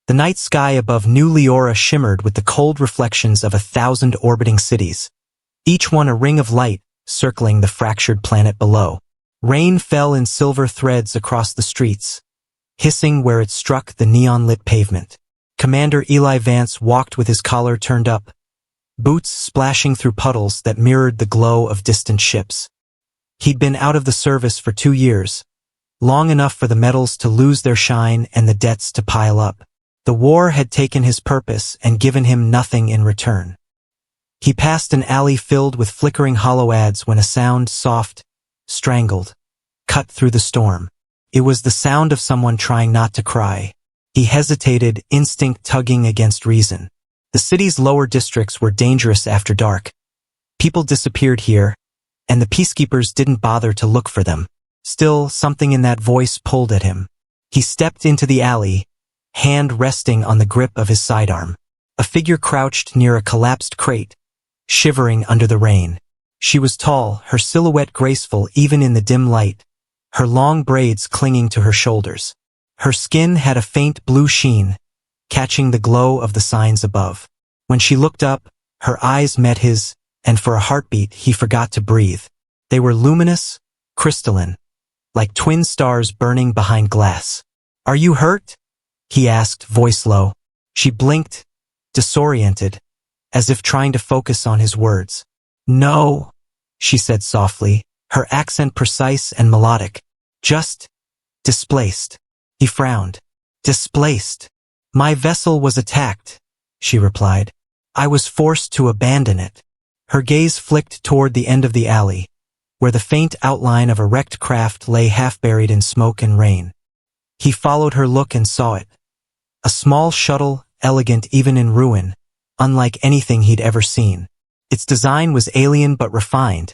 The night sky above New Leora shimmered with the cold reflections of 1,000 orbiting cities, each one a ring of light circling the fractured planet below. Rain fell in silver threads across the streets, hissing where it struck the neon-lit pavement. Commander Eli Vance walked with his collar turned up, boots splashing through puddles that mirrored the glow of distant ships. He'd been out of the service for 2 years, long enough for the medals to lose their shine and the debts to pile up. The war had taken his purpose and given him nothing in return. He passed an alley filled with flickering hollow ads when a sound, soft, strangled, cut through the storm. It was the sound of someone trying not to cry. He hesitated, instinct tugging against reason. The city's lower districts were dangerous after dark. People disappeared here, and the peacekeepers didn't bother to look for them. Still, something in that voice pulled at him. He stepped into the alley, hand resting on the grip of his sidearm. A figure crouched near a collapsed crate, shivering under the rain. She was tall, her silhouette graceful even in the dim light, her long braids clinging to her shoulders. Her skin had a faint blue sheen, catching the glow of the signs above. When she looked up, her eyes met his, and for a heartbeat he forgot to breathe. They were luminous, crystalline, like twin stars burning behind glass. "Are you hurt?" he asked, voice low. She blinked, disoriented, as if trying to focus on his words. "No," she said softly, her accent precise and melodic. "Just displaced." He frowned. "Displaced? My vessel was attacked," she replied. "I was forced to abandon it." Her gaze flicked toward the end of the alley, where the faint outline of a wrecked craft lay half buried in smoke and rain. He followed her look and saw it. A small shuttle, elegant even in ruin, unlike anything he'd ever seen. Its design was alien but refined,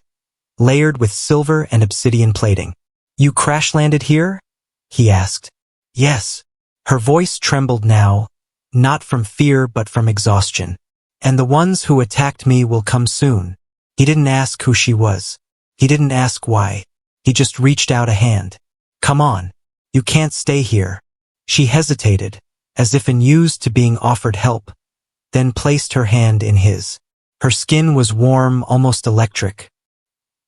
layered with silver and obsidian plating. "You crash-landed here?" he asked. "Yes." Her voice trembled now, not from fear but from exhaustion. "And the ones who attacked me will come soon." He didn't ask who she was. He didn't ask why. He just reached out a hand. "Come on. You can't stay here." She hesitated, as if unused to being offered help, then placed her hand in his. Her skin was warm, almost electric.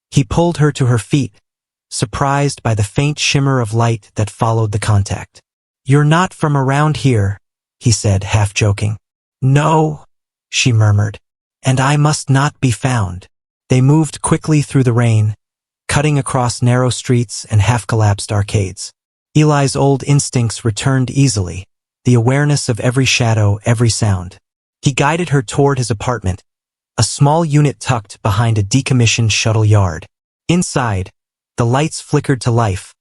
He pulled her to her feet, surprised by the faint shimmer of light that followed the contact. "You're not from around here," he said, half joking. "No," she murmured, "and I must not be found." They moved quickly through the rain, cutting across narrow streets and half-collapsed arcades. Eli's old instincts returned easily, the awareness of every shadow, every sound. He guided her toward his apartment, a small unit tucked behind a decommissioned shuttle yard. Inside, the lights flickered to life,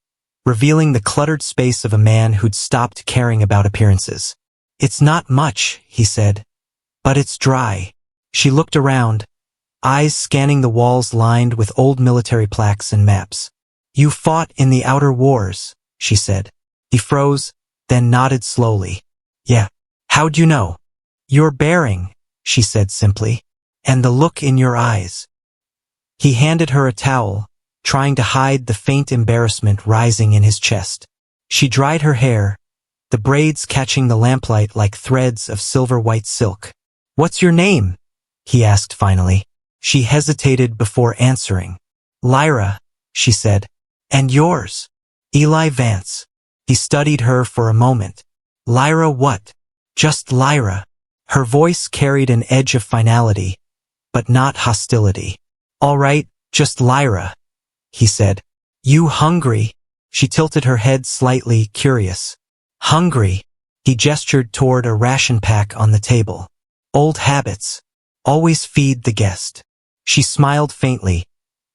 revealing the cluttered space of a man who'd stopped caring about appearances. "It's not much," he said, "but it's dry." She looked around, eyes scanning the walls lined with old military plaques and maps. "You fought in the outer wars," she said. He froze, then nodded slowly. "Yeah. How'd you know?" "Your bearing," she said simply, "and the look in your eyes." He handed her a towel, trying to hide the faint embarrassment rising in his chest. She dried her hair, the braids catching the lamplight like threads of silver-white silk. "What's your name?" he asked finally. She hesitated before answering. "Lyra," she said. "And yours?" "Eli Vance." He studied her for a moment. "Lyra what?" "Just Lyra." Her voice carried an edge of finality, but not hostility. "All right, just Lyra," he said. "You hungry?" She tilted her head slightly, curious. "Hungry?" He gestured toward a ration pack on the table. "Old habits. Always feed the guest." She smiled faintly,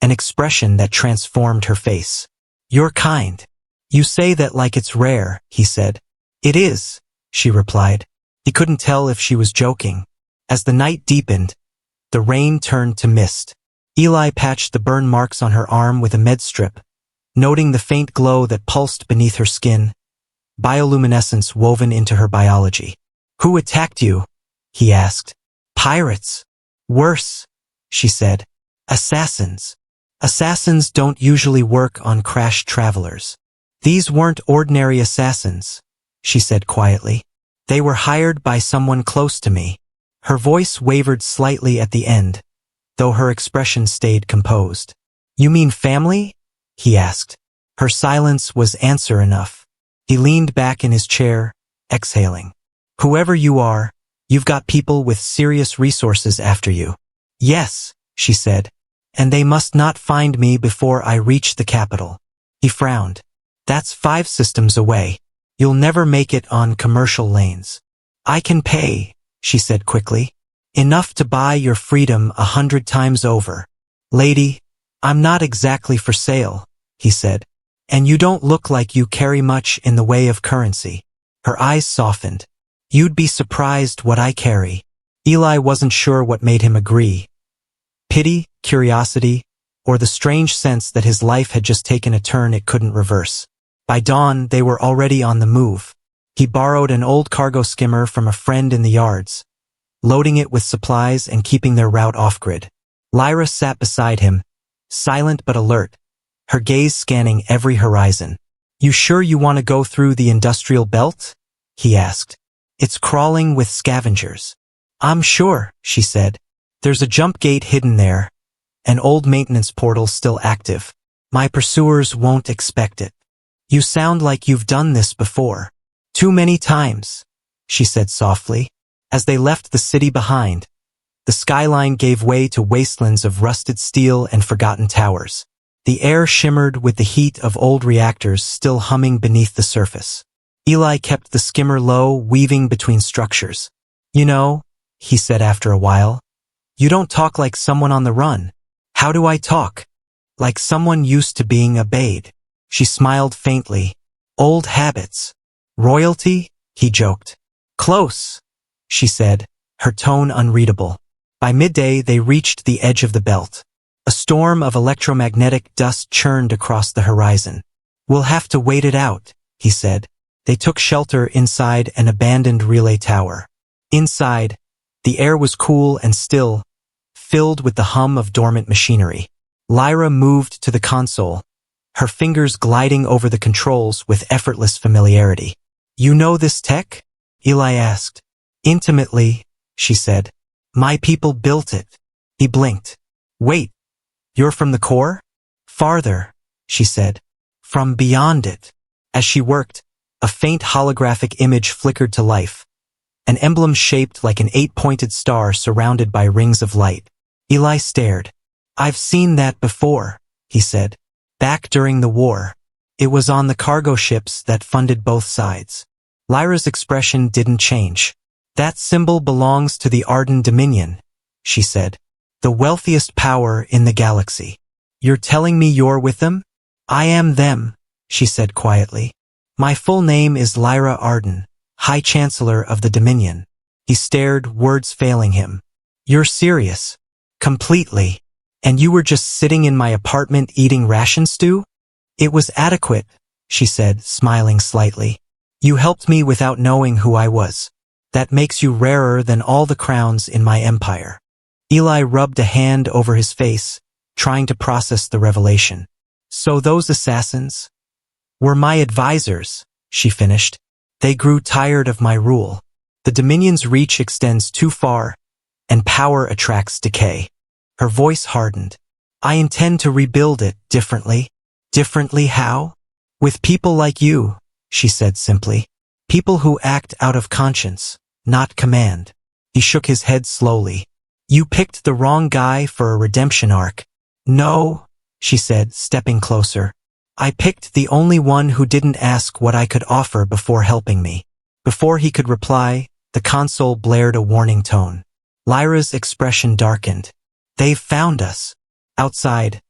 an expression that transformed her face. "You're kind. You say that like it's rare," he said. "It is," she replied. He couldn't tell if she was joking. As the night deepened, the rain turned to mist. Eli patched the burn marks on her arm with a med strip, noting the faint glow that pulsed beneath her skin, bioluminescence woven into her biology. "Who attacked you?" he asked. "Pirates. Worse," she said. "Assassins. Assassins don't usually work on crashed travelers." "These weren't ordinary assassins," she said quietly. They were hired by someone close to me. Her voice wavered slightly at the end, though her expression stayed composed. You mean family? He asked. Her silence was answer enough. He leaned back in his chair, exhaling. Whoever you are, you've got people with serious resources after you. Yes, she said, and they must not find me before I reach the capital. He frowned. That's 5 systems away. You'll never make it on commercial lanes. I can pay, she said quickly. Enough to buy your freedom 100 times over. Lady, I'm not exactly for sale, he said. And you don't look like you carry much in the way of currency. Her eyes softened. You'd be surprised what I carry. Eli wasn't sure what made him agree. Pity, curiosity, or the strange sense that his life had just taken a turn it couldn't reverse. By dawn, they were already on the move. He borrowed an old cargo skimmer from a friend in the yards, loading it with supplies and keeping their route off-grid. Lyra sat beside him, silent but alert, her gaze scanning every horizon. You sure you want to go through the industrial belt? He asked. It's crawling with scavengers. I'm sure, she said. There's a jump gate hidden there, an old maintenance portal still active. My pursuers won't expect it. You sound like you've done this before. Too many times, she said softly. As they left the city behind, the skyline gave way to wastelands of rusted steel and forgotten towers. The air shimmered with the heat of old reactors still humming beneath the surface. Eli kept the skimmer low, weaving between structures. You know, he said after a while, you don't talk like someone on the run. How do I talk? Like someone used to being obeyed. She smiled faintly. Old habits. Royalty? He joked. Close, she said, her tone unreadable. By midday, they reached the edge of the belt. A storm of electromagnetic dust churned across the horizon. We'll have to wait it out, he said. They took shelter inside an abandoned relay tower. Inside, the air was cool and still, filled with the hum of dormant machinery. Lyra moved to the console, her fingers gliding over the controls with effortless familiarity. You know this tech? Eli asked. Intimately, she said. My people built it. He blinked. Wait, you're from the core? Farther, she said. From beyond it. As she worked, a faint holographic image flickered to life. An emblem shaped like an 8-pointed star surrounded by rings of light. Eli stared. I've seen that before, he said. Back during the war. It was on the cargo ships that funded both sides. Lyra's expression didn't change. That symbol belongs to the Arden Dominion, she said. The wealthiest power in the galaxy. You're telling me you're with them? I am them, she said quietly. My full name is Lyra Arden, High Chancellor of the Dominion. He stared, words failing him. You're serious. Completely. And you were just sitting in my apartment eating ration stew? It was adequate, she said, smiling slightly. You helped me without knowing who I was. That makes you rarer than all the crowns in my empire. Eli rubbed a hand over his face, trying to process the revelation. So those assassins were my advisors, she finished. They grew tired of my rule. The Dominion's reach extends too far, and power attracts decay. Her voice hardened. I intend to rebuild it differently. Differently how? With people like you, she said simply. People who act out of conscience, not command. He shook his head slowly. You picked the wrong guy for a redemption arc. No, she said, stepping closer. I picked the only one who didn't ask what I could offer before helping me. Before he could reply, the console blared a warning tone. Lyra's expression darkened. They've found us. Outside,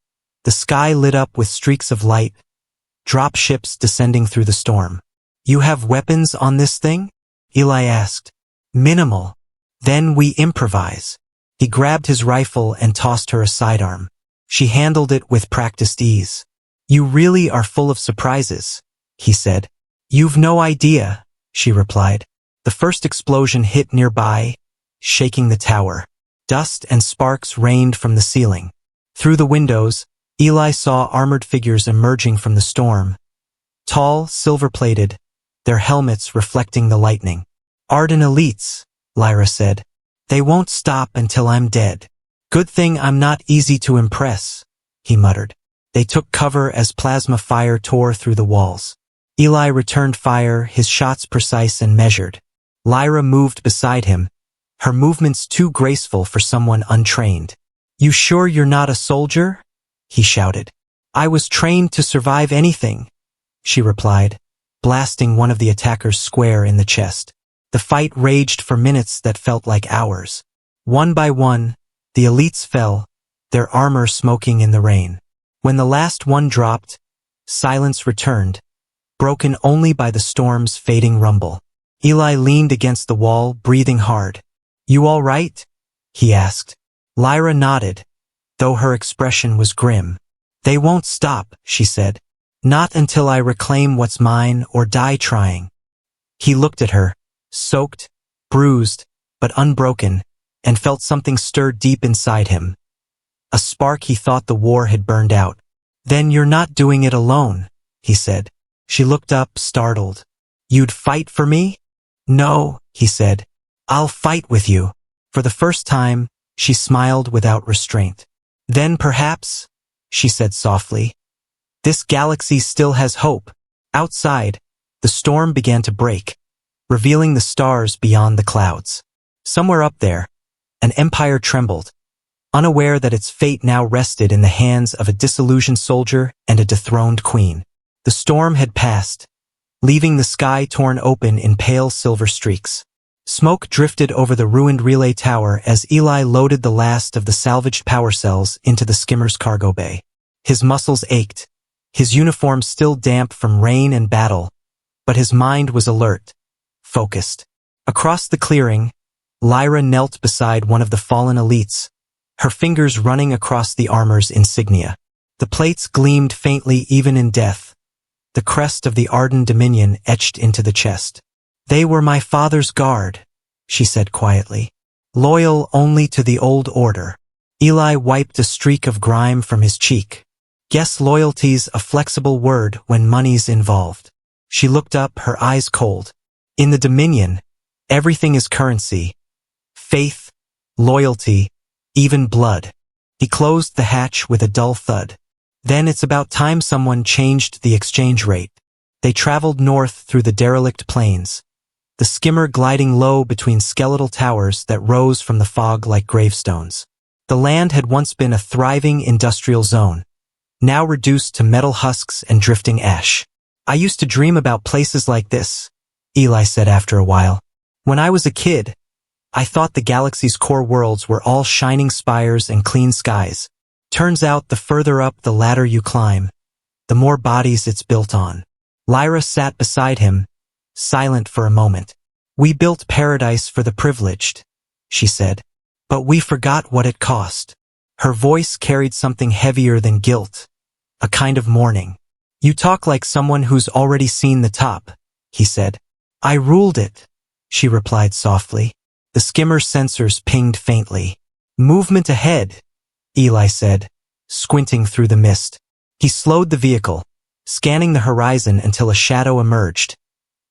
the sky lit up with streaks of light, drop ships descending through the storm. You have weapons on this thing? Eli asked. Minimal. Then we improvise. He grabbed his rifle and tossed her a sidearm. She handled it with practiced ease. You really are full of surprises, he said. You've no idea, she replied. The first explosion hit nearby, shaking the tower. Dust and sparks rained from the ceiling. Through the windows, Eli saw armored figures emerging from the storm. Tall, silver-plated, their helmets reflecting the lightning. Arden elites, Lyra said. They won't stop until I'm dead. Good thing I'm not easy to impress, he muttered. They took cover as plasma fire tore through the walls. Eli returned fire, his shots precise and measured. Lyra moved beside him, her movements too graceful for someone untrained. You sure you're not a soldier? He shouted. I was trained to survive anything, she replied, blasting one of the attackers square in the chest. The fight raged for minutes that felt like hours. One by one, the elites fell, their armor smoking in the rain. When the last one dropped, silence returned, broken only by the storm's fading rumble. Eli leaned against the wall, breathing hard. You all right? He asked. Lyra nodded, though her expression was grim. They won't stop, she said. Not until I reclaim what's mine or die trying. He looked at her, soaked, bruised, but unbroken, and felt something stir deep inside him. A spark he thought the war had burned out. Then you're not doing it alone, he said. She looked up, startled. You'd fight for me? No, he said. I'll fight with you. For the first time, she smiled without restraint. Then perhaps, she said softly, this galaxy still has hope. Outside, the storm began to break, revealing the stars beyond the clouds. Somewhere up there, an empire trembled, unaware that its fate now rested in the hands of a disillusioned soldier and a dethroned queen. The storm had passed, leaving the sky torn open in pale silver streaks. Smoke drifted over the ruined relay tower as Eli loaded the last of the salvaged power cells into the skimmer's cargo bay. His muscles ached, his uniform still damp from rain and battle, but his mind was alert, focused. Across the clearing, Lyra knelt beside one of the fallen elites, her fingers running across the armor's insignia. The plates gleamed faintly even in death, the crest of the Arden Dominion etched into the chest. They were my father's guard, she said quietly, loyal only to the old order. Eli wiped a streak of grime from his cheek. Guess loyalty's a flexible word when money's involved. She looked up, her eyes cold. In the Dominion, everything is currency. Faith, loyalty, even blood. He closed the hatch with a dull thud. Then it's about time someone changed the exchange rate. They traveled north through the derelict plains, the skimmer gliding low between skeletal towers that rose from the fog like gravestones. The land had once been a thriving industrial zone, now reduced to metal husks and drifting ash. I used to dream about places like this, Eli said after a while. When I was a kid, I thought the galaxy's core worlds were all shining spires and clean skies. Turns out the further up the ladder you climb, the more bodies it's built on. Lyra sat beside him, silent for a moment. We built paradise for the privileged, she said, but we forgot what it cost. Her voice carried something heavier than guilt, a kind of mourning. You talk like someone who's already seen the top, he said. I ruled it, she replied softly. The skimmer's sensors pinged faintly. Movement ahead, Eli said, squinting through the mist. He slowed the vehicle, scanning the horizon until a shadow emerged.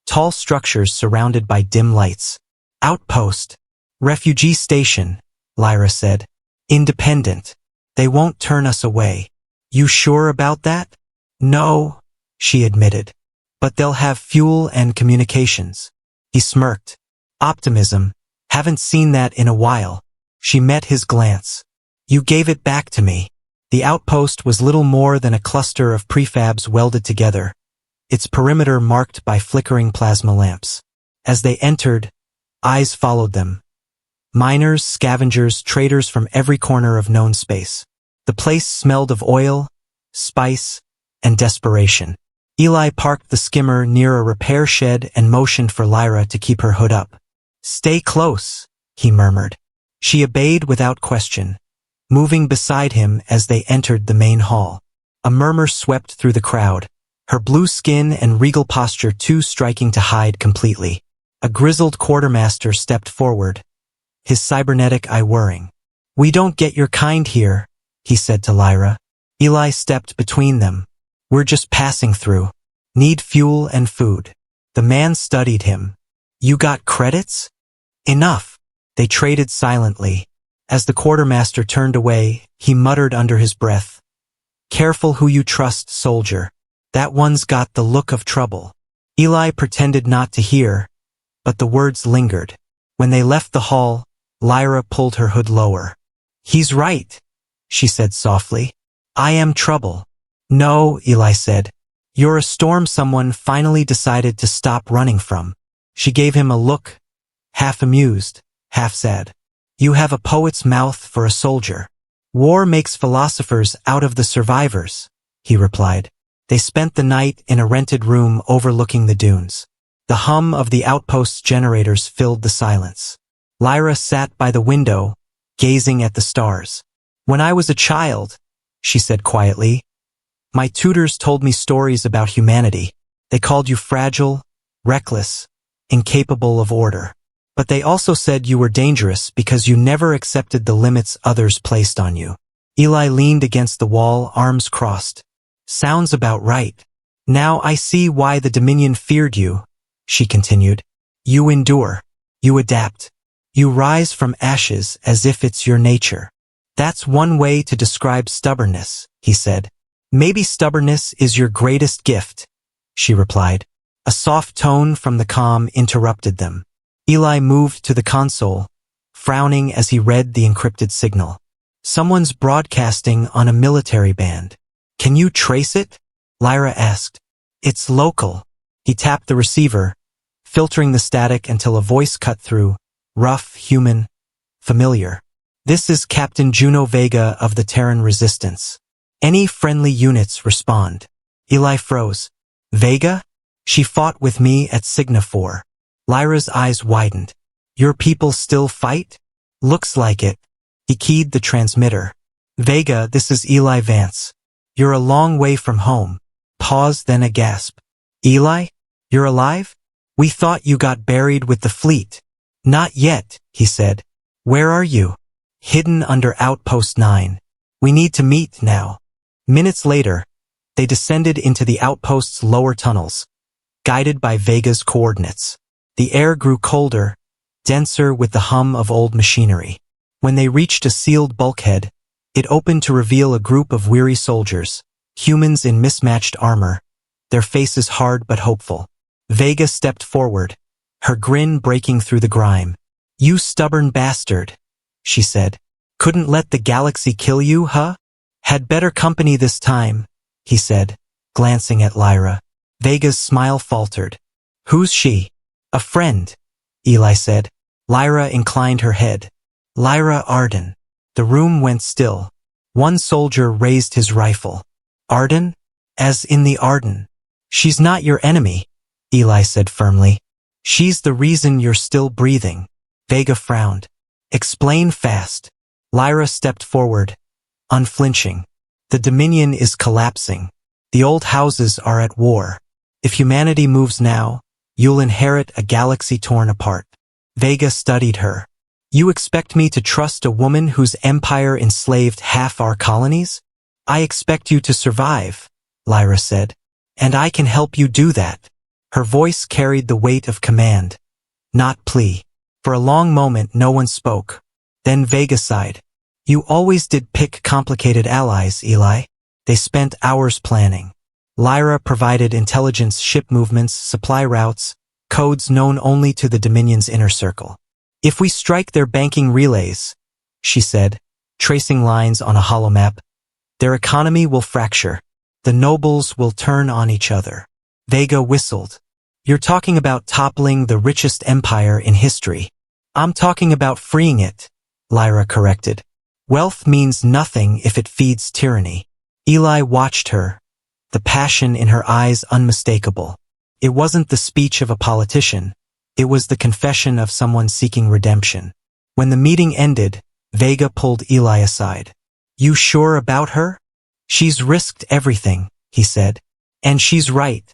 Tall structures surrounded by dim lights. Outpost. Refugee station, Lyra said. Independent. They won't turn us away. You sure about that? No, she admitted. But they'll have fuel and communications. He smirked. Optimism. Haven't seen that in a while. She met his glance. You gave it back to me. The outpost was little more than a cluster of prefabs welded together, its perimeter marked by flickering plasma lamps. As they entered, eyes followed them. Miners, scavengers, traders from every corner of known space. The place smelled of oil, spice, and desperation. Eli parked the skimmer near a repair shed and motioned for Lyra to keep her hood up. Stay close, he murmured. She obeyed without question, moving beside him as they entered the main hall. A murmur swept through the crowd, her blue skin and regal posture too striking to hide completely. A grizzled quartermaster stepped forward, his cybernetic eye whirring. We don't get your kind here, he said to Lyra. Eli stepped between them. We're just passing through. Need fuel and food. The man studied him. You got credits? Enough. They traded silently. As the quartermaster turned away, he muttered under his breath, "Careful who you trust, soldier. That one's got the look of trouble." Eli pretended not to hear, but the words lingered. When they left the hall, Lyra pulled her hood lower. "He's right," she said softly. "I am trouble." "No," Eli said. "You're a storm someone finally decided to stop running from." She gave him a look, half amused, half sad. "You have a poet's mouth for a soldier. War makes philosophers out of the survivors," he replied. They spent the night in a rented room overlooking the dunes. The hum of the outpost's generators filled the silence. Lyra sat by the window, gazing at the stars. "When I was a child," she said quietly, "my tutors told me stories about humanity. They called you fragile, reckless, incapable of order. But they also said you were dangerous because you never accepted the limits others placed on you." Eli leaned against the wall, arms crossed. "Sounds about right. Now I see why the Dominion feared you," she continued. "You endure. You adapt. You rise from ashes as if it's your nature." "That's one way to describe stubbornness," he said. "Maybe stubbornness is your greatest gift," she replied. A soft tone from the comm interrupted them. Eli moved to the console, frowning as he read the encrypted signal. "Someone's broadcasting on a military band." "Can you trace it?" Lyra asked. "It's local." He tapped the receiver, filtering the static until a voice cut through, rough, human, familiar. "This is Captain Juno Vega of the Terran Resistance. Any friendly units respond." Eli froze. "Vega? She fought with me at Cygna 4. Lyra's eyes widened. "Your people still fight?" "Looks like it." He keyed the transmitter. "Vega, this is Eli Vance. You're a long way from home." Pause, then a gasp. "Eli? You're alive? We thought you got buried with the fleet." "Not yet," he said. "Where are you?" "Hidden under Outpost 9. We need to meet now." Minutes later, they descended into the outpost's lower tunnels, guided by Vega's coordinates. The air grew colder, denser with the hum of old machinery. When they reached a sealed bulkhead, it opened to reveal a group of weary soldiers, humans in mismatched armor, their faces hard but hopeful. Vega stepped forward, her grin breaking through the grime. "You stubborn bastard," she said. "Couldn't let the galaxy kill you, huh?" "Had better company this time," he said, glancing at Lyra. Vega's smile faltered. "Who's she?" "A friend," Eli said. Lyra inclined her head. "Lyra Arden." The room went still. One soldier raised his rifle. "Arden? As in the Arden." "She's not your enemy," Eli said firmly. "She's the reason you're still breathing." Vega frowned. "Explain fast." Lyra stepped forward, unflinching. "The Dominion is collapsing. The old houses are at war. If humanity moves now, you'll inherit a galaxy torn apart." Vega studied her. "You expect me to trust a woman whose empire enslaved half our colonies?" "I expect you to survive," Lyra said. "And I can help you do that." Her voice carried the weight of command, not plea. For a long moment no one spoke. Then Vega sighed. "You always did pick complicated allies, Eli." They spent hours planning. Lyra provided intelligence, ship movements, supply routes, codes known only to the Dominion's inner circle. "If we strike their banking relays," she said, tracing lines on a holomap, "their economy will fracture. The nobles will turn on each other." Vega whistled. "You're talking about toppling the richest empire in history." "I'm talking about freeing it," Lyra corrected. "Wealth means nothing if it feeds tyranny." Eli watched her, the passion in her eyes unmistakable. It wasn't the speech of a politician. It was the confession of someone seeking redemption. When the meeting ended, Vega pulled Eli aside. "You sure about her?" "She's risked everything," he said. "And she's right.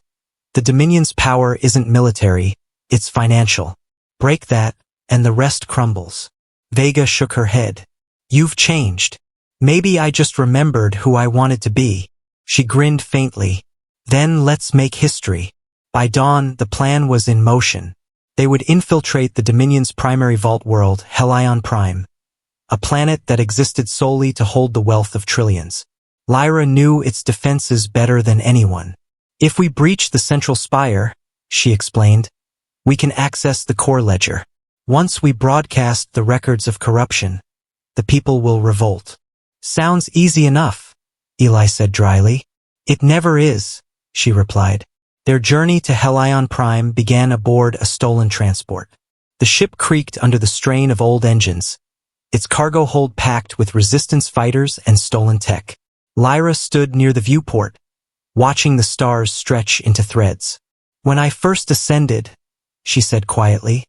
The Dominion's power isn't military, it's financial. Break that, and the rest crumbles." Vega shook her head. "You've changed. Maybe I just remembered who I wanted to be." She grinned faintly. "Then let's make history." By dawn, the plan was in motion. They would infiltrate the Dominion's primary vault world, Helion Prime, a planet that existed solely to hold the wealth of trillions. Lyra knew its defenses better than anyone. If we breach the central spire, she explained, we can access the core ledger. Once we broadcast the records of corruption, the people will revolt. Sounds easy enough, Eli said dryly. It never is, she replied. Their journey to Helion Prime began aboard a stolen transport. The ship creaked under the strain of old engines, its cargo hold packed with resistance fighters and stolen tech. Lyra stood near the viewport, watching the stars stretch into threads. When I first ascended, she said quietly,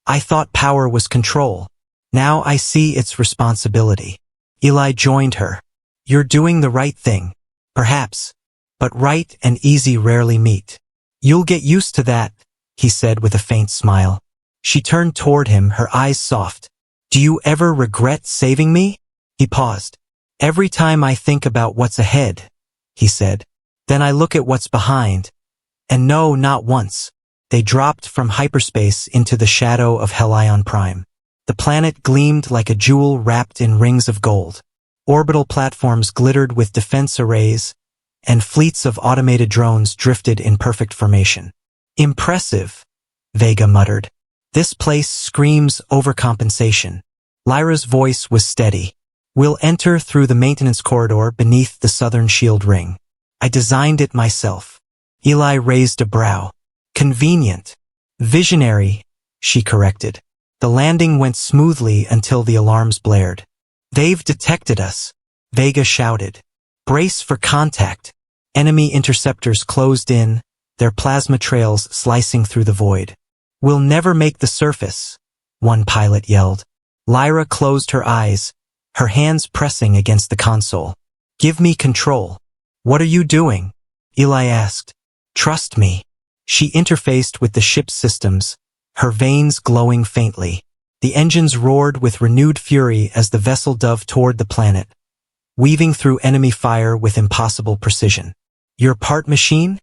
I thought power was control. Now I see its responsibility. Eli joined her. You're doing the right thing, perhaps, but right and easy rarely meet. You'll get used to that, he said with a faint smile. She turned toward him, her eyes soft. Do you ever regret saving me? He paused. Every time I think about what's ahead, he said. Then I look at what's behind. And no, not once. They dropped from hyperspace into the shadow of Helion Prime. The planet gleamed like a jewel wrapped in rings of gold. Orbital platforms glittered with defense arrays, and fleets of automated drones drifted in perfect formation. Impressive, Vega muttered. This place screams overcompensation. Lyra's voice was steady. We'll enter through the maintenance corridor beneath the southern shield ring. I designed it myself. Eli raised a brow. Convenient. Visionary, she corrected. The landing went smoothly until the alarms blared. They've detected us, Vega shouted. Brace for contact. Enemy interceptors closed in, their plasma trails slicing through the void. We'll never make the surface, one pilot yelled. Lyra closed her eyes, her hands pressing against the console. Give me control. What are you doing? Eli asked. Trust me. She interfaced with the ship's systems, her veins glowing faintly. The engines roared with renewed fury as the vessel dove toward the planet, weaving through enemy fire with impossible precision. You're part machine?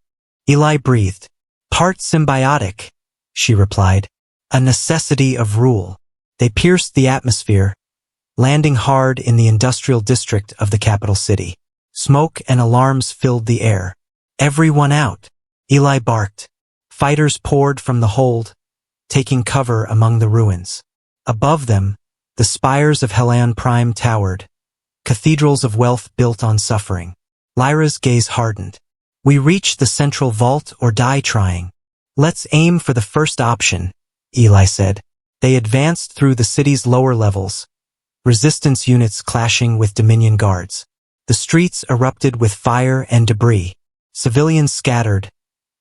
Eli breathed. Part symbiotic, she replied. A necessity of rule. They pierced the atmosphere, landing hard in the industrial district of the capital city. Smoke and alarms filled the air. Everyone out, Eli barked. Fighters poured from the hold, taking cover among the ruins. Above them, the spires of Helion Prime towered, cathedrals of wealth built on suffering. Lyra's gaze hardened. We reach the central vault or die trying. Let's aim for the first option, Eli said. They advanced through the city's lower levels, resistance units clashing with Dominion guards. The streets erupted with fire and debris. Civilians scattered,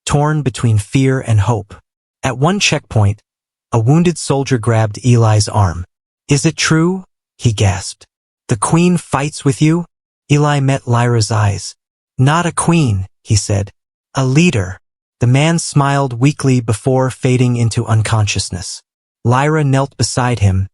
torn between fear and hope. At one checkpoint, a wounded soldier grabbed Eli's arm. Is it true? He gasped. The queen fights with you? Eli met Lyra's eyes. Not a queen, he said. A leader. The man smiled weakly before fading into unconsciousness. Lyra knelt beside him,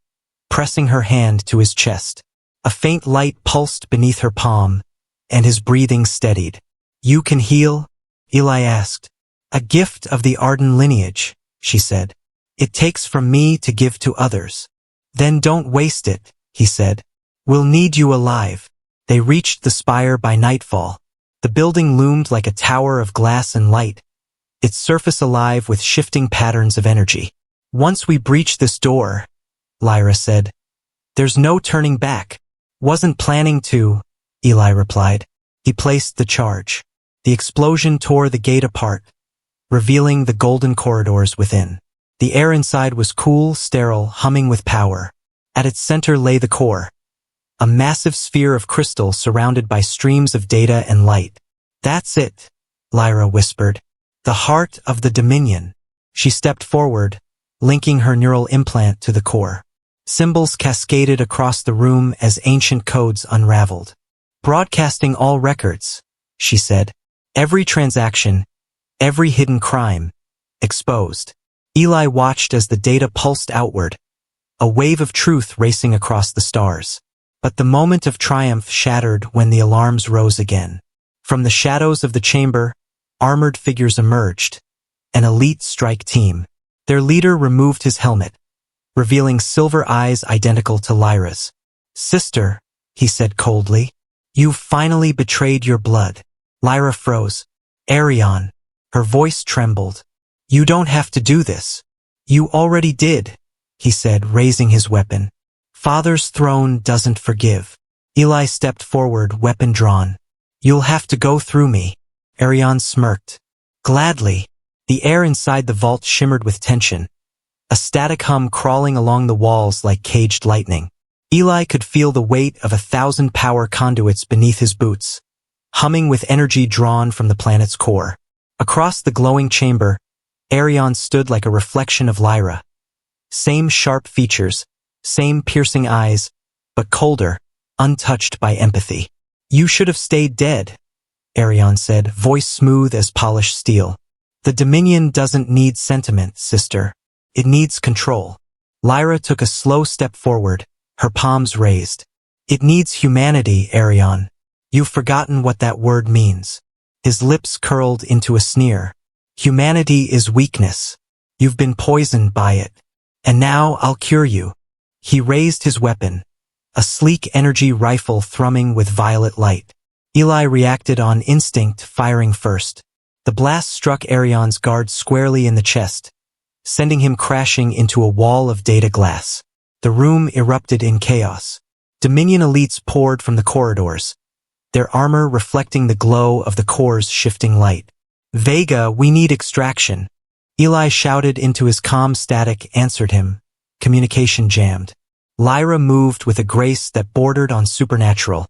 pressing her hand to his chest. A faint light pulsed beneath her palm, and his breathing steadied. You can heal? Eli asked. A gift of the Arden lineage, she said. It takes from me to give to others. Then don't waste it, he said. We'll need you alive. They reached the spire by nightfall. The building loomed like a tower of glass and light, its surface alive with shifting patterns of energy. Once we breach this door, Lyra said, there's no turning back. Wasn't planning to, Eli replied. He placed the charge. The explosion tore the gate apart, revealing the golden corridors within. The air inside was cool, sterile, humming with power. At its center lay the core, a massive sphere of crystal surrounded by streams of data and light. That's it, Lyra whispered. The heart of the Dominion. She stepped forward, linking her neural implant to the core. Symbols cascaded across the room as ancient codes unraveled. Broadcasting all records, she said. Every transaction, every hidden crime, exposed. Eli watched as the data pulsed outward, a wave of truth racing across the stars. But the moment of triumph shattered when the alarms rose again. From the shadows of the chamber, armored figures emerged, an elite strike team. Their leader removed his helmet, revealing silver eyes identical to Lyra's. "Sister," he said coldly, "you've finally betrayed your blood." Lyra froze. "Arion." Her voice trembled. "You don't have to do this." "You already did," he said, raising his weapon. "Father's throne doesn't forgive." Eli stepped forward, weapon drawn. "You'll have to go through me." Arion smirked. "Gladly." The air inside the vault shimmered with tension, a static hum crawling along the walls like caged lightning. Eli could feel the weight of 1,000 power conduits beneath his boots, humming with energy drawn from the planet's core. Across the glowing chamber, Arion stood like a reflection of Lyra. Same sharp features, same piercing eyes, but colder, untouched by empathy. "You should have stayed dead," Arion said, voice smooth as polished steel. "The Dominion doesn't need sentiment, sister. It needs control." Lyra took a slow step forward, her palms raised. "It needs humanity, Arion. You've forgotten what that word means." His lips curled into a sneer. "Humanity is weakness. You've been poisoned by it. And now I'll cure you." He raised his weapon, a sleek energy rifle thrumming with violet light. Eli reacted on instinct, firing first. The blast struck Arion's guard squarely in the chest, sending him crashing into a wall of data glass. The room erupted in chaos. Dominion elites poured from the corridors, their armor reflecting the glow of the core's shifting light. "Vega, we need extraction." Eli shouted into his comm. Static answered him. Communication jammed. Lyra moved with a grace that bordered on supernatural,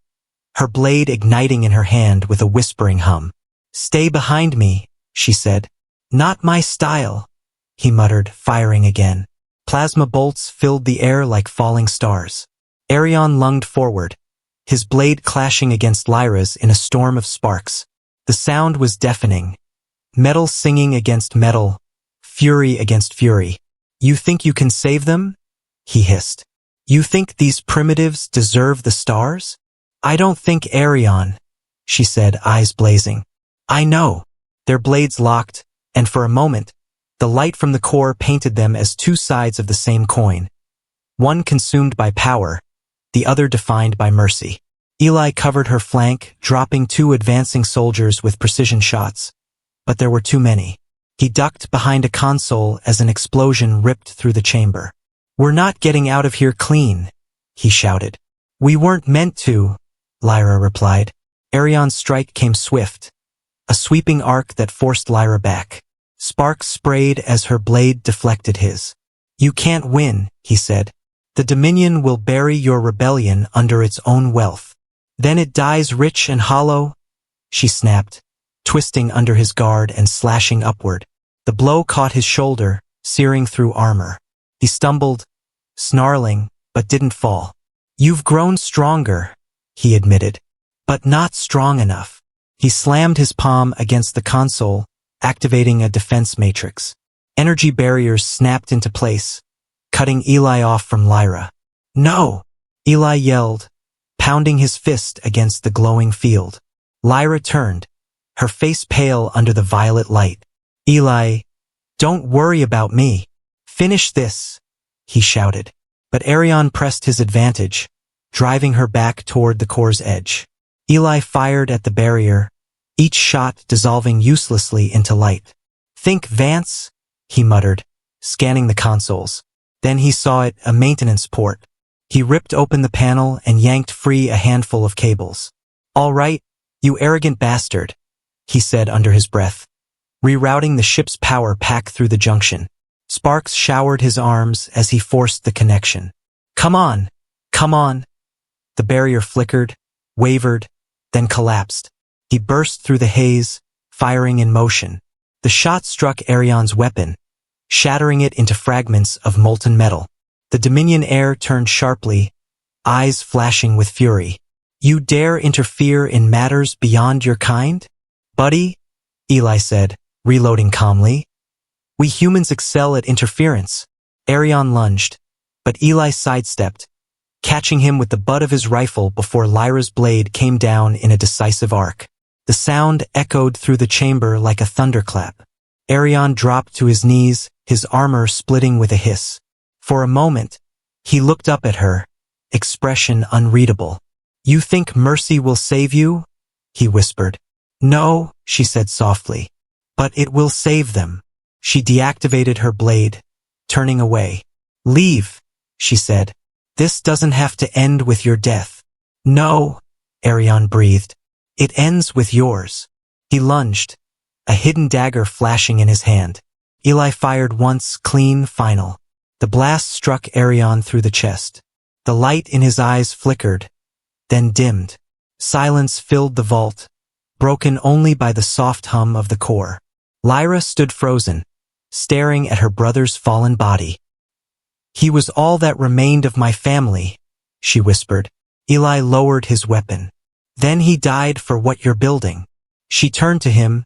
her blade igniting in her hand with a whispering hum. "Stay behind me," she said. "Not my style," he muttered, firing again. Plasma bolts filled the air like falling stars. Arion lunged forward, his blade clashing against Lyra's in a storm of sparks. The sound was deafening. Metal singing against metal, fury against fury. "You think you can save them?" he hissed. "You think these primitives deserve the stars?" "I don't think Arion," she said, eyes blazing. "I know." Their blades locked, and for a moment, the light from the core painted them as two sides of the same coin. One consumed by power, the other defined by mercy. Eli covered her flank, dropping 2 advancing soldiers with precision shots. But there were too many. He ducked behind a console as an explosion ripped through the chamber. "We're not getting out of here clean," he shouted. "We weren't meant to," Lyra replied. Arion's strike came swift, a sweeping arc that forced Lyra back. Sparks sprayed as her blade deflected his. "You can't win," he said. "The Dominion will bury your rebellion under its own wealth. Then it dies rich and hollow," she snapped, twisting under his guard and slashing upward. The blow caught his shoulder, searing through armor. He stumbled, snarling, but didn't fall. "You've grown stronger," he admitted, "but not strong enough." He slammed his palm against the console, activating a defense matrix. Energy barriers snapped into place, cutting Eli off from Lyra. "No!" Eli yelled, pounding his fist against the glowing field. Lyra turned, her face pale under the violet light. "Eli, don't worry about me. Finish this," he shouted. But Arion pressed his advantage, driving her back toward the core's edge. Eli fired at the barrier, each shot dissolving uselessly into light. "Think, Vance," he muttered, scanning the consoles. Then he saw it, a maintenance port. He ripped open the panel and yanked free a handful of cables. "All right, you arrogant bastard," he said under his breath, rerouting the ship's power pack through the junction. Sparks showered his arms as he forced the connection. Come on! Come on!" The barrier flickered, wavered, then collapsed. He burst through the haze, firing in motion. The shot struck Arion's weapon, shattering it into fragments of molten metal. The Dominion air turned sharply, eyes flashing with fury. "You dare interfere in matters beyond your kind? Buddy," Eli said, reloading calmly. "We humans excel at interference." Arion lunged, but Eli sidestepped, catching him with the butt of his rifle before Lyra's blade came down in a decisive arc. The sound echoed through the chamber like a thunderclap. Arion dropped to his knees, his armor splitting with a hiss. For a moment, he looked up at her, expression unreadable. "You think mercy will save you?" he whispered. "No," she said softly. "But it will save them." She deactivated her blade, turning away. "Leave," she said. "This doesn't have to end with your death." "No," Arion breathed. "It ends with yours." He lunged, a hidden dagger flashing in his hand. Eli fired once, clean, final. The blast struck Arion through the chest. The light in his eyes flickered, then dimmed. Silence filled the vault, broken only by the soft hum of the core. Lyra stood frozen, staring at her brother's fallen body. "He was all that remained of my family," she whispered. Eli lowered his weapon. "Then he died for what you're building." She turned to him,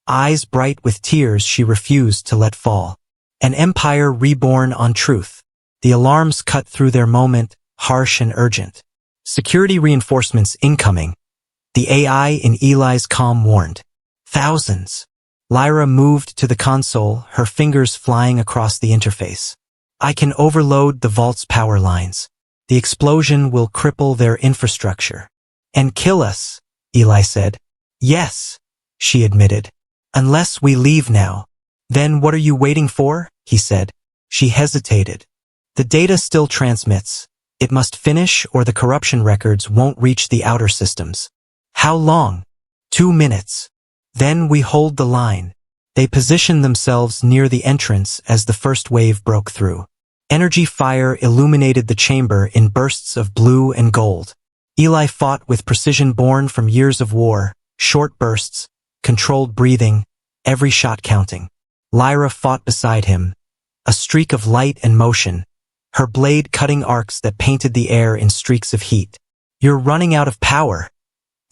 eyes bright with tears she refused to let fall. An empire reborn on truth. The alarms cut through their moment, harsh and urgent. "Security reinforcements incoming," the AI in Eli's comm warned. "Thousands." Lyra moved to the console, her fingers flying across the interface. "I can overload the vault's power lines. The explosion will cripple their infrastructure." "And kill us," Eli said. "Yes," she admitted. "Unless we leave now." "Then what are you waiting for?" he said. She hesitated. "The data still transmits. It must finish or the corruption records won't reach the outer systems." "How long?" 2 minutes. "Then we hold the line." They positioned themselves near the entrance as the first wave broke through. Energy fire illuminated the chamber in bursts of blue and gold. Eli fought with precision born from years of war, short bursts, controlled breathing, every shot counting. Lyra fought beside him, a streak of light and motion, her blade cutting arcs that painted the air in streaks of heat. "You're running out of power,"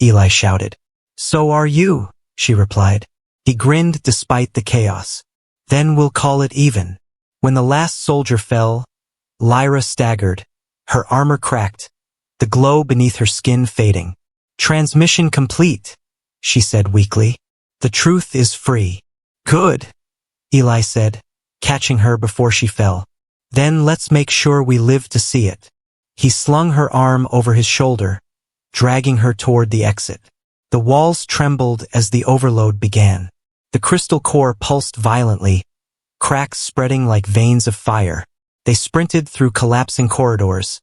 Eli shouted. "So are you," she replied. He grinned despite the chaos. "Then we'll call it even." When the last soldier fell, Lyra staggered, her armor cracked, the glow beneath her skin fading. "Transmission complete," she said weakly. "The truth is free." "Good," Eli said, catching her before she fell. "Then let's make sure we live to see it." He slung her arm over his shoulder, dragging her toward the exit. The walls trembled as the overload began. The crystal core pulsed violently, cracks spreading like veins of fire. They sprinted through collapsing corridors,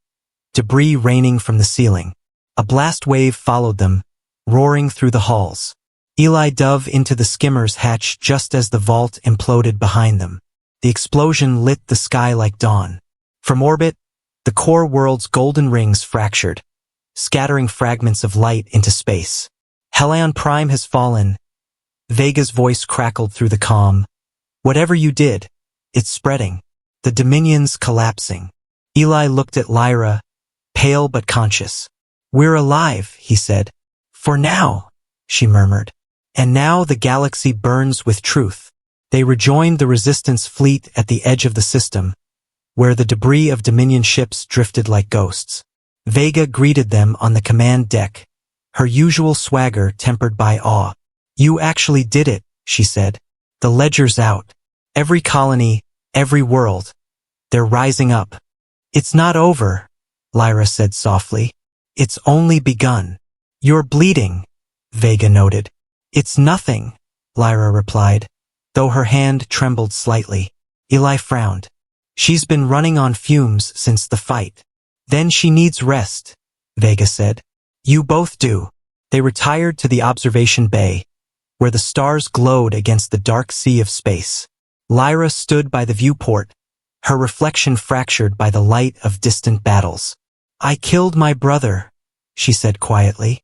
debris raining from the ceiling. A blast wave followed them, roaring through the halls. Eli dove into the skimmer's hatch just as the vault imploded behind them. The explosion lit the sky like dawn. From orbit, the core world's golden rings fractured, scattering fragments of light into space. "Helion Prime has fallen," Vega's voice crackled through the calm. "Whatever you did, it's spreading. The Dominion's collapsing." Eli looked at Lyra, pale but conscious. "We're alive," he said. "For now," she murmured. "And now the galaxy burns with truth." They rejoined the Resistance fleet at the edge of the system, where the debris of Dominion ships drifted like ghosts. Vega greeted them on the command deck, her usual swagger tempered by awe. "You actually did it," she said. "The ledger's out. Every colony, every world. They're rising up." "It's not over," Lyra said softly. "It's only begun." "You're bleeding," Vega noted. "It's nothing," Lyra replied, though her hand trembled slightly. Eli frowned. "She's been running on fumes since the fight." "Then she needs rest," Vega said. "You both do." They retired to the observation bay, where the stars glowed against the dark sea of space. Lyra stood by the viewport, her reflection fractured by the light of distant battles. "I killed my brother," she said quietly.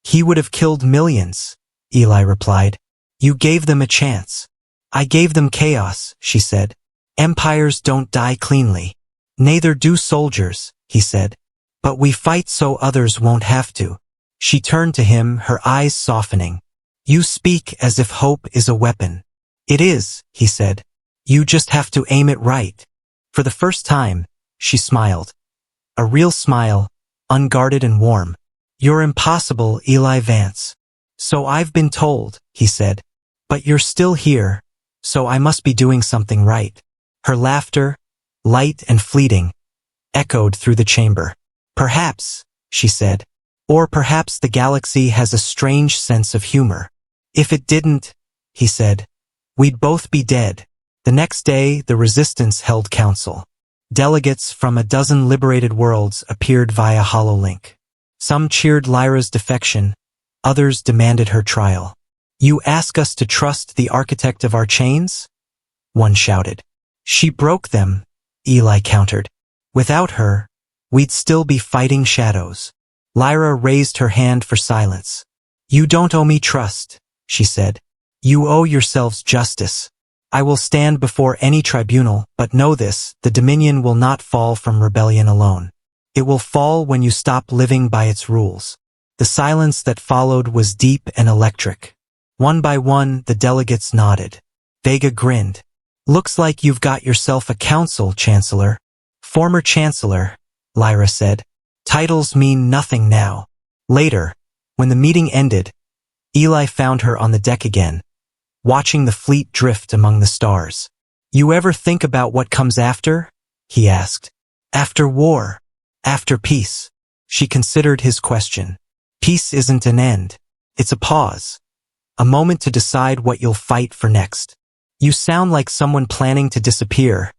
"He would have killed millions," Eli replied. "You gave them a chance." "I gave them chaos," she said. "Empires don't die cleanly." "Neither do soldiers," he said. "But we fight so others won't have to." She turned to him, her eyes softening. "You speak as if hope is a weapon." "It is," he said. "You just have to aim it right." For the first time, she smiled. A real smile, unguarded and warm. "You're impossible, Eli Vance." "So I've been told," he said. "But you're still here, so I must be doing something right. Her laughter, light and fleeting, echoed through the chamber. Perhaps, she said. Or perhaps the galaxy has a strange sense of humor. If it didn't, he said, we'd both be dead. The next day, the Resistance held council. Delegates from a dozen liberated worlds appeared via HoloLink. Some cheered Lyra's defection, others demanded her trial. You ask us to trust the architect of our chains? One shouted. She broke them, Eli countered. Without her, we'd still be fighting shadows. Lyra raised her hand for silence. You don't owe me trust, she said. You owe yourselves justice. I will stand before any tribunal, but know this, the Dominion will not fall from rebellion alone. It will fall when you stop living by its rules. The silence that followed was deep and electric. One by one, the delegates nodded. Vega grinned. Looks like you've got yourself a council, Chancellor. Former Chancellor, Lyra said. Titles mean nothing now. Later, when the meeting ended, Eli found her on the deck again, watching the fleet drift among the stars. You ever think about what comes after? He asked. After war. After peace. She considered his question. Peace isn't an end. It's a pause. A moment to decide what you'll fight for next. You sound like someone planning to disappear,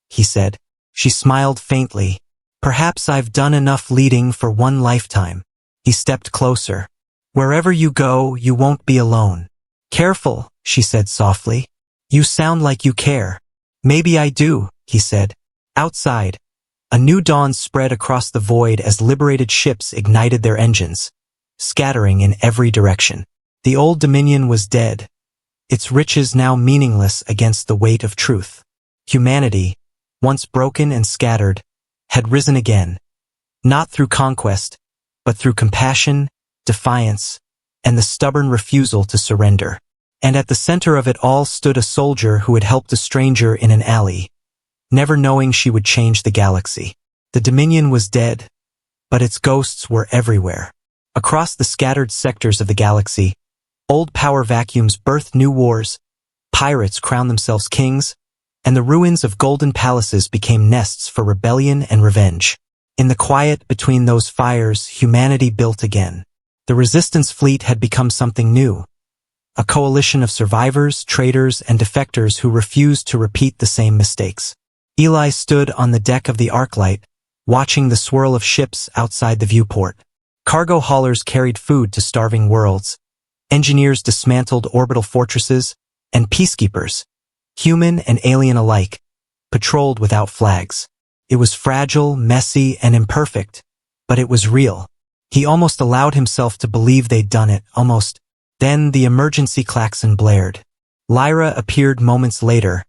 he said. She smiled faintly. Perhaps I've done enough leading for one lifetime. He stepped closer. Wherever you go, you won't be alone. Careful, she said softly. You sound like you care. Maybe I do, he said. Outside, a new dawn spread across the void as liberated ships ignited their engines, scattering in every direction. The old Dominion was dead, its riches now meaningless against the weight of truth. Humanity, once broken and scattered, had risen again, not through conquest, but through compassion, defiance, and the stubborn refusal to surrender. And at the center of it all stood a soldier who had helped a stranger in an alley, never knowing she would change the galaxy. The Dominion was dead, but its ghosts were everywhere. Across the scattered sectors of the galaxy, old power vacuums birthed new wars, pirates crowned themselves kings, and the ruins of golden palaces became nests for rebellion and revenge. In the quiet between those fires, humanity built again. The Resistance fleet had become something new, a coalition of survivors, traitors, and defectors who refused to repeat the same mistakes. Eli stood on the deck of the Arclight, watching the swirl of ships outside the viewport. Cargo haulers carried food to starving worlds, engineers dismantled orbital fortresses, and peacekeepers, human and alien alike, patrolled without flags. It was fragile, messy, and imperfect, but it was real. He almost allowed himself to believe they'd done it, almost. Then the emergency klaxon blared. Lyra appeared moments later,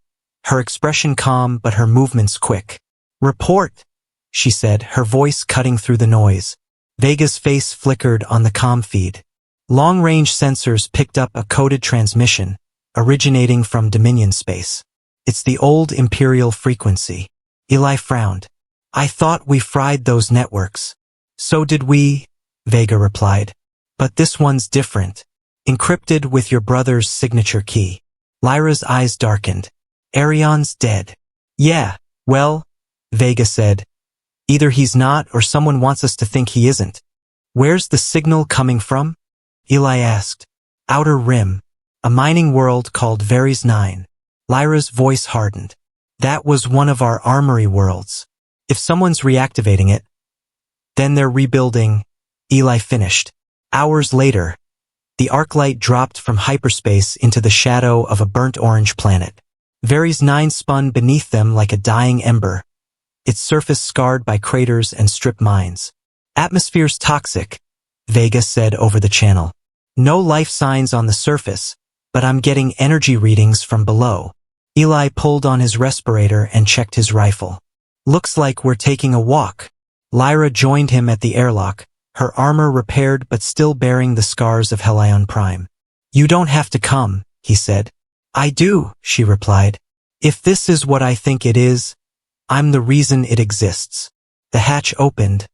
her expression calm but her movements quick. Report, she said, her voice cutting through the noise. Vega's face flickered on the comm feed. Long-range sensors picked up a coded transmission, originating from Dominion space. It's the old Imperial frequency. Eli frowned. I thought we fried those networks. So did we, Vega replied. But this one's different. Encrypted with your brother's signature key. Lyra's eyes darkened. Arion's dead. Yeah, well, Vega said. Either he's not or someone wants us to think he isn't. Where's the signal coming from? Eli asked. Outer Rim. A mining world called Veris 9. Lyra's voice hardened. That was one of our armory worlds. If someone's reactivating it, then they're rebuilding, Eli finished. Hours later, the Arclight dropped from hyperspace into the shadow of a burnt orange planet. Veris 9 spun beneath them like a dying ember, its surface scarred by craters and strip mines. Atmosphere's toxic, Vega said over the channel. No life signs on the surface, but I'm getting energy readings from below. Eli pulled on his respirator and checked his rifle. Looks like we're taking a walk. Lyra joined him at the airlock, her armor repaired but still bearing the scars of Helion Prime. You don't have to come, he said. I do, she replied. If this is what I think it is, I'm the reason it exists. The hatch opened,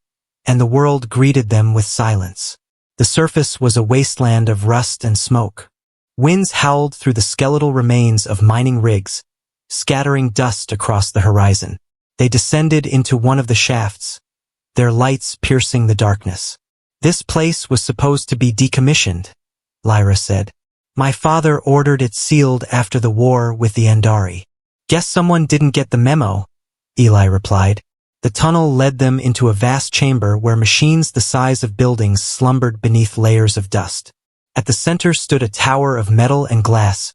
and the world greeted them with silence. The surface was a wasteland of rust and smoke. Winds howled through the skeletal remains of mining rigs, scattering dust across the horizon. They descended into one of the shafts, their lights piercing the darkness. This place was supposed to be decommissioned, Lyra said. My father ordered it sealed after the war with the Andari. Guess someone didn't get the memo, Eli replied. The tunnel led them into a vast chamber where machines the size of buildings slumbered beneath layers of dust. At the center stood a tower of metal and glass,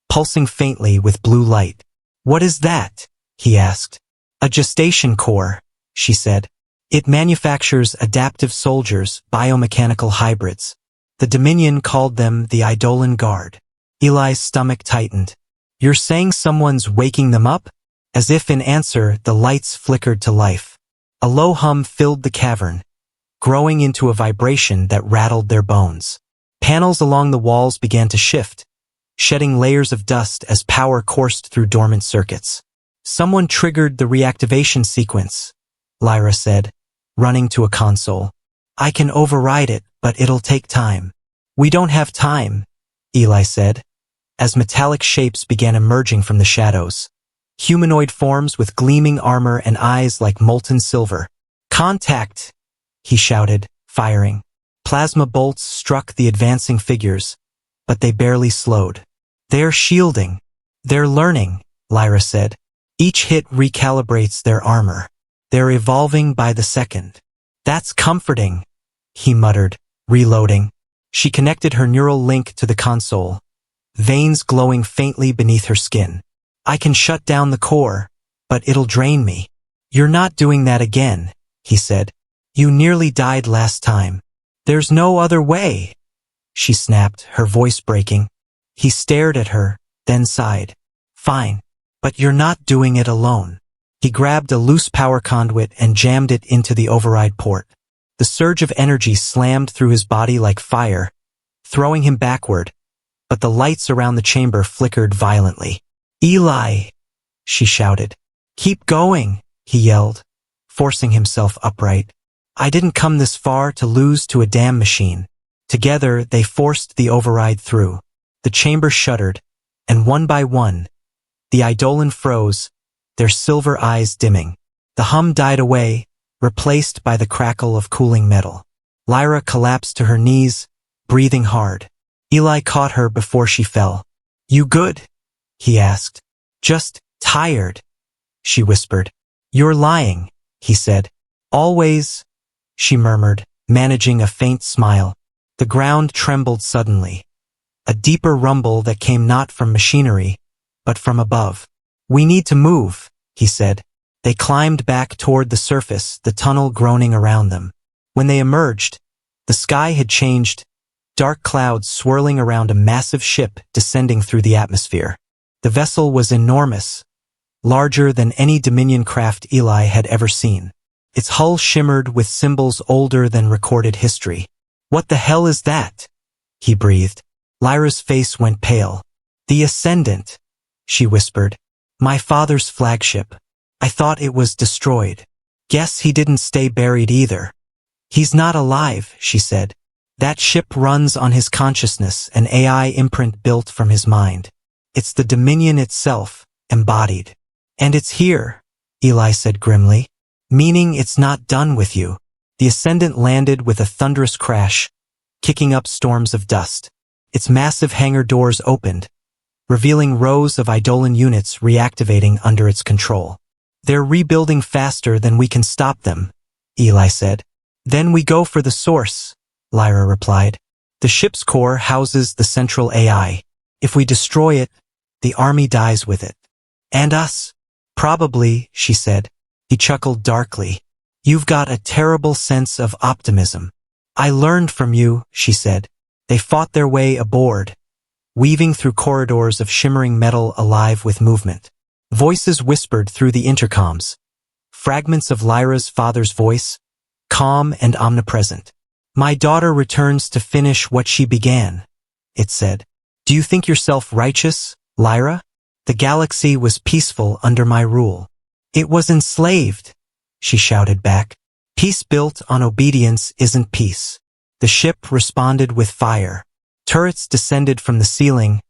pulsing faintly with blue light. What is that? He asked. A gestation core, she said. It manufactures adaptive soldiers, biomechanical hybrids. The Dominion called them the Eidolon Guard. Eli's stomach tightened. You're saying someone's waking them up? As if in answer, the lights flickered to life. A low hum filled the cavern, growing into a vibration that rattled their bones. Panels along the walls began to shift, shedding layers of dust as power coursed through dormant circuits. Someone triggered the reactivation sequence, Lyra said, running to a console. I can override it, but it'll take time. We don't have time, Eli said, as metallic shapes began emerging from the shadows. Humanoid forms with gleaming armor and eyes like molten silver. Contact! He shouted, firing. Plasma bolts struck the advancing figures, but they barely slowed. They're shielding. They're learning, Lyra said. Each hit recalibrates their armor. They're evolving by the second. That's comforting, he muttered, reloading. She connected her neural link to the console, veins glowing faintly beneath her skin. I can shut down the core, but it'll drain me. You're not doing that again, he said. You nearly died last time. There's no other way, she snapped, her voice breaking. He stared at her, then sighed. Fine, but you're not doing it alone. He grabbed a loose power conduit and jammed it into the override port. The surge of energy slammed through his body like fire, throwing him backward, but the lights around the chamber flickered violently. Eli, she shouted. Keep going, he yelled, forcing himself upright. I didn't come this far to lose to a damn machine. Together, they forced the override through. The chamber shuddered, and one by one, the Eidolon froze, their silver eyes dimming. The hum died away, replaced by the crackle of cooling metal. Lyra collapsed to her knees, breathing hard. Eli caught her before she fell. You good? He asked. Just tired, she whispered. You're lying, he said. Always, she murmured, managing a faint smile. The ground trembled suddenly. A deeper rumble that came not from machinery, but from above. We need to move, he said. They climbed back toward the surface, the tunnel groaning around them. When they emerged, the sky had changed, dark clouds swirling around a massive ship descending through the atmosphere. The vessel was enormous, larger than any Dominion craft Eli had ever seen. Its hull shimmered with symbols older than recorded history. What the hell is that? He breathed. Lyra's face went pale. The Ascendant, she whispered. My father's flagship. I thought it was destroyed. Guess he didn't stay buried either. He's not alive, she said. That ship runs on his consciousness, an AI imprint built from his mind. It's the Dominion itself, embodied. And it's here, Eli said grimly. Meaning it's not done with you. The Ascendant landed with a thunderous crash, kicking up storms of dust. Its massive hangar doors opened, revealing rows of Eidolon units reactivating under its control. They're rebuilding faster than we can stop them, Eli said. Then we go for the source, Lyra replied. The ship's core houses the central AI. If we destroy it, the army dies with it. And us? Probably, she said. He chuckled darkly. You've got a terrible sense of optimism. I learned from you, she said. They fought their way aboard, weaving through corridors of shimmering metal alive with movement. Voices whispered through the intercoms. Fragments of Lyra's father's voice, calm and omnipresent. My daughter returns to finish what she began, it said. Do you think yourself righteous, Lyra? The galaxy was peaceful under my rule. It was enslaved, she shouted back. Peace built on obedience isn't peace. The ship responded with fire. Turrets descended from the ceiling,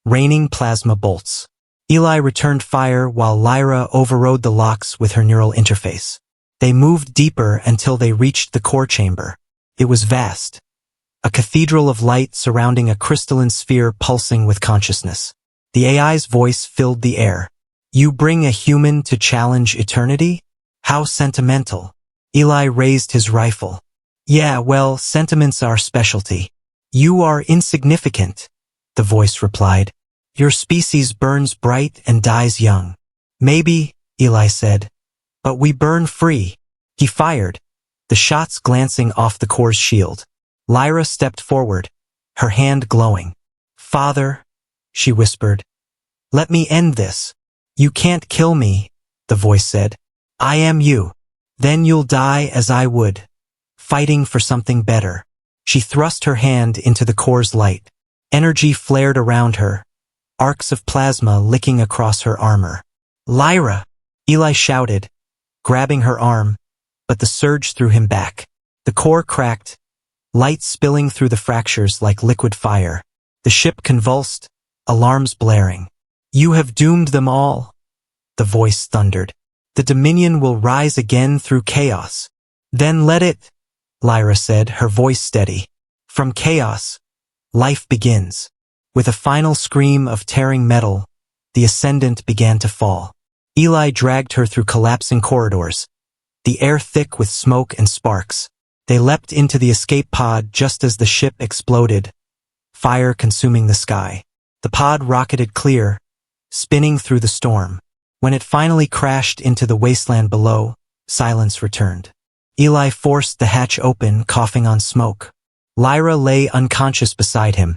raining plasma bolts. Eli returned fire while Lyra overrode the locks with her neural interface. They moved deeper until they reached the core chamber. It was vast, a cathedral of light surrounding a crystalline sphere pulsing with consciousness. The AI's voice filled the air. You bring a human to challenge eternity? How sentimental. Eli raised his rifle. Yeah, well, sentiments are specialty. You are insignificant, the voice replied. Your species burns bright and dies young. Maybe, Eli said, but we burn free. He fired, the shots glancing off the core's shield. Lyra stepped forward, her hand glowing. Father, she whispered, let me end this. You can't kill me, the voice said. I am you. Then you'll die as I would, fighting for something better. She thrust her hand into the core's light. Energy flared around her, arcs of plasma licking across her armor. Lyra! Eli shouted, grabbing her arm, but the surge threw him back. The core cracked, light spilling through the fractures like liquid fire. The ship convulsed, alarms blaring. You have doomed them all, the voice thundered. The Dominion will rise again through chaos. Then let it, Lyra said, her voice steady. From chaos, life begins. With a final scream of tearing metal, the Ascendant began to fall. Eli dragged her through collapsing corridors, the air thick with smoke and sparks. They leapt into the escape pod just as the ship exploded, fire consuming the sky. The pod rocketed clear, spinning through the storm. When it finally crashed into the wasteland below, silence returned. Eli forced the hatch open, coughing on smoke. Lyra lay unconscious beside him,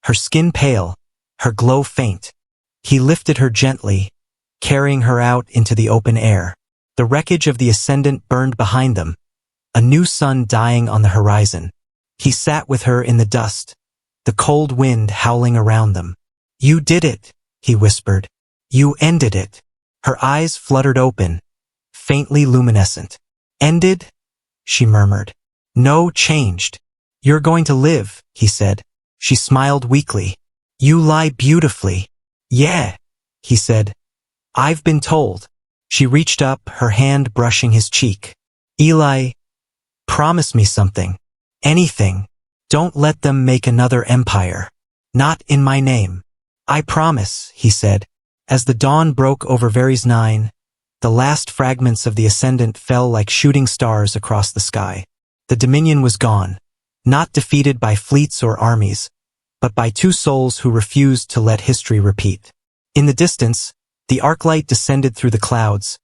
her skin pale, her glow faint. He lifted her gently, carrying her out into the open air. The wreckage of the Ascendant burned behind them, a new sun dying on the horizon. He sat with her in the dust, the cold wind howling around them. You did it, he whispered. You ended it. Her eyes fluttered open, faintly luminescent. Ended? She murmured. No, changed. You're going to live, he said. She smiled weakly. You lie beautifully. Yeah, he said. I've been told. She reached up, her hand brushing his cheek. Eli, promise me something. Anything. Don't let them make another empire. Not in my name. I promise, he said. As the dawn broke over Varys 9, the last fragments of the Ascendant fell like shooting stars across the sky. The Dominion was gone, not defeated by fleets or armies, but by two souls who refused to let history repeat. In the distance, the arclight descended through the clouds,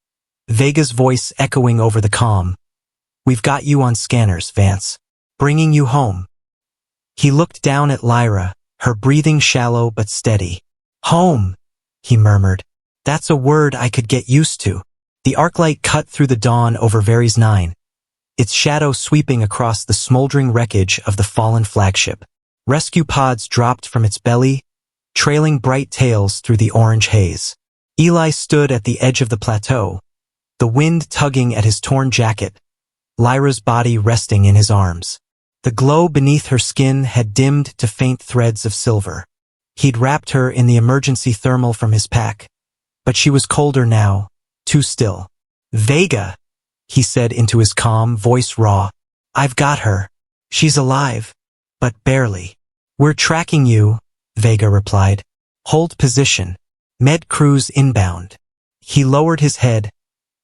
Vega's voice echoing over the calm. We've got you on scanners, Vance. Bringing you home. He looked down at Lyra, her breathing shallow but steady. Home, he murmured. That's a word I could get used to. The arclight cut through the dawn over Varys 9, its shadow sweeping across the smoldering wreckage of the fallen flagship. Rescue pods dropped from its belly, trailing bright tails through the orange haze. Eli stood at the edge of the plateau, the wind tugging at his torn jacket, Lyra's body resting in his arms. The glow beneath her skin had dimmed to faint threads of silver. He'd wrapped her in the emergency thermal from his pack, but she was colder now, too still. Vega, he said into his calm, voice raw. I've got her. She's alive, but barely. We're tracking you, Vega replied. Hold position. Med crews inbound. He lowered his head,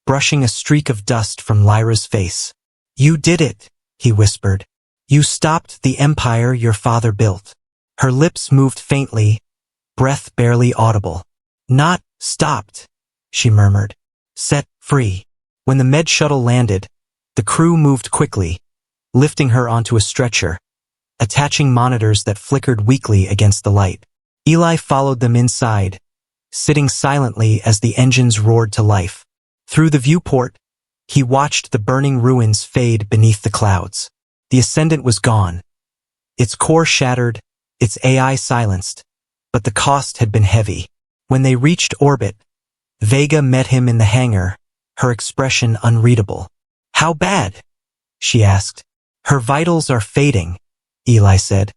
brushing a streak of dust from Lyra's face. You did it, he whispered. You stopped the empire your father built. Her lips moved faintly, breath barely audible. Not stopped, she murmured. Set free. When the med shuttle landed, the crew moved quickly, lifting her onto a stretcher, attaching monitors that flickered weakly against the light. Eli followed them inside, sitting silently as the engines roared to life. Through the viewport, he watched the burning ruins fade beneath the clouds. The Ascendant was gone, its core shattered, its AI silenced, but the cost had been heavy. When they reached orbit, Vega met him in the hangar, her expression unreadable. How bad? She asked. Her vitals are fading, Eli said.